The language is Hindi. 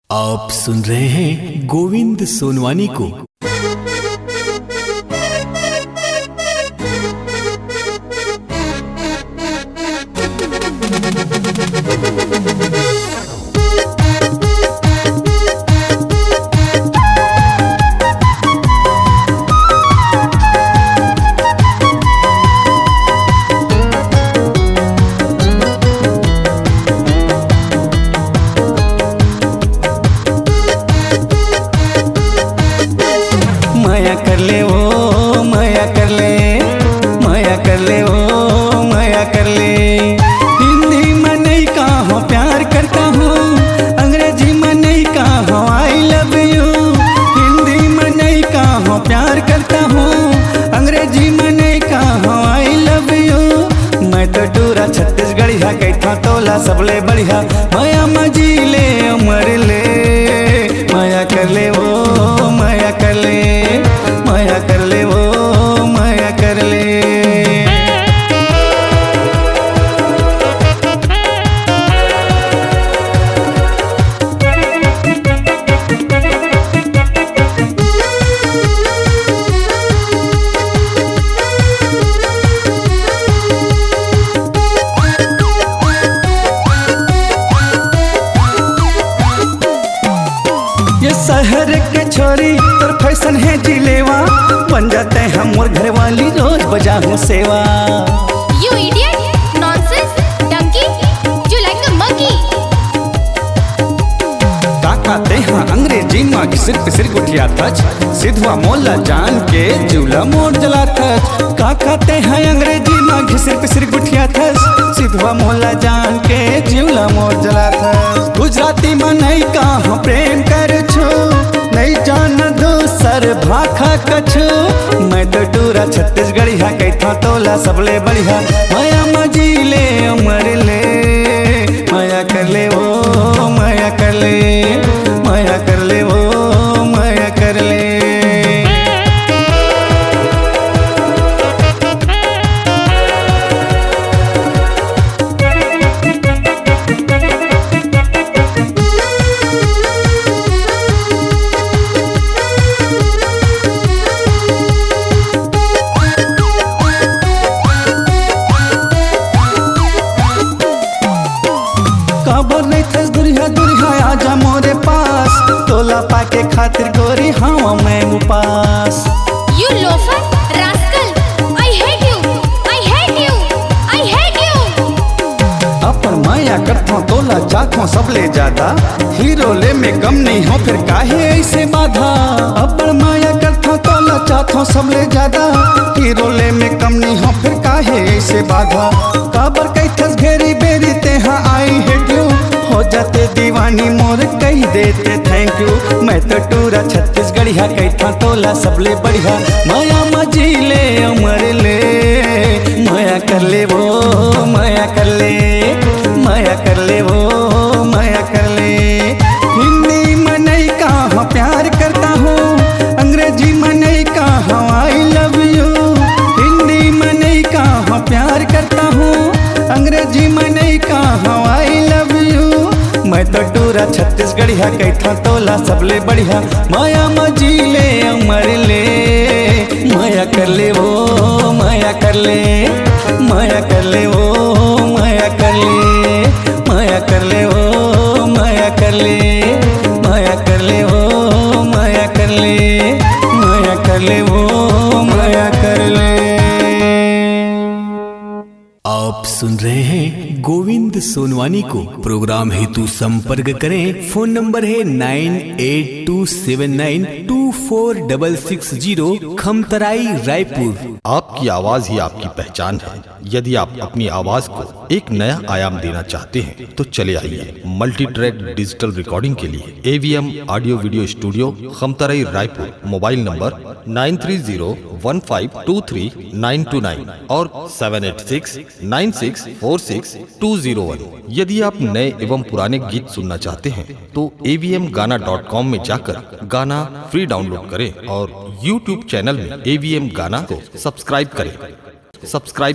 आप सुन रहे हैं गोविंद सोनवानी को। माया कर ले ओ माया कर ले, माया कर ले ओ माया कर ले। हिंदी में नहीं कहो प्यार करता हूँ, अंग्रेजी में नहीं कहो आई लव यू। हिंदी में नहीं कहो प्यार करता हूँ, अंग्रेजी में नहीं कहो आई लव यू। मैं तो टूरा छत्तीसगढ़िया कैथा तोला सबले बढ़िया, माया मजी ले उमर ले। माया कर ले ओ माया कर ले, माया कर ले ओ माया कर ले। ये शहर के छोरी और फैशन है जिलेवा, बन जाते हैं मोर घर वाली रोज बजा हूँ सेवा। You idiot! Nonsense! Donkey! You like a monkey! का कहते हैं अंग्रेजी माँ की सिर पे सिर गुठिया थच, सिद्धवा मोला जान के जूला मोड़ जला थच। का कहते हैं अंग्रेजी माँ की सिर पे सिर गुठिया थच, सिद्धवा मोला जान के जूला मोड़ जला थच। गुजराती में नहीं कहो प्रेम कर छो, नहीं जान दूसर भाखा कछु। मैं तो टूरा छत्तीसगढ़िया कैथा तोला सबले बढ़िया, माया मजी ले उमर ले। माया कर ले ओ माया कर ले, माया कर ले ओ माया कर ले। खबर नहीं थस दुरिया दुरिया आजा मोरे पास, तोला पाके खातिर गोरी हाँ मैं उपास। You loafer! Rascal! I hate you! I hate you! I hate you! अपन माया करता तोला चाखों सबले ज्यादा, हीरो ले में कम नहीं हो फिर काहे ऐसे बाधा। अपन माया करता तोला चाखों सबले ज्यादा, हीरो ले में कम नहीं हो फिर काहे ऐसे बाधा। काबर कैथस घेरी बेरी ते हाँ आई हेट यू, हो जाते दीवानी मोर कही देते थैंक यू। मैं तो टूरा छत्तीसगढ़िया कैथा तोला सबले बढ़िया, माया मजी ले उमर ले। माया कर ले वो माया कर ले, माया कर ले वो माया कर ले। हिंदी में नहीं कहो प्यार करता हूँ, अंग्रेजी में नहीं कहो आई लव यू। हिंदी में नहीं कहो प्यार करता हूँ, अंग्रेजी में नहीं कहो आई लव यू। मैं तो टूरा छत्तीसगढ़िया कैथा तोला सबले बढ़िया, माया मजी ले उमर ले। माया कर ले वो माया कर ले, माया कर ले वो माया कर ले। माया कर ले वो माया कर ले, माया कर ले वो माया कर ले, माया कर ले वो माया कर ले। आप सुन रहे हैं गोविंद सोनवानी को। प्रोग्राम हेतु संपर्क करें, फोन नंबर है 9827924660, खमतराई रायपुर। आपकी आवाज ही आपकी पहचान है। यदि आप अपनी आवाज को एक नया आयाम देना चाहते हैं तो चले आइए मल्टी ट्रैक डिजिटल रिकॉर्डिंग के लिए AVM audio video studio, Khamtarai Raipur. Mobile number 9301523929 और 7869646201। यदि आप नए एवं पुराने गीत सुनना चाहते हैं तो avmgana.com में जाकर गाना फ्री डाउनलोड करें और YouTube चैनल में AVM गाना को सब्सक्राइब करें।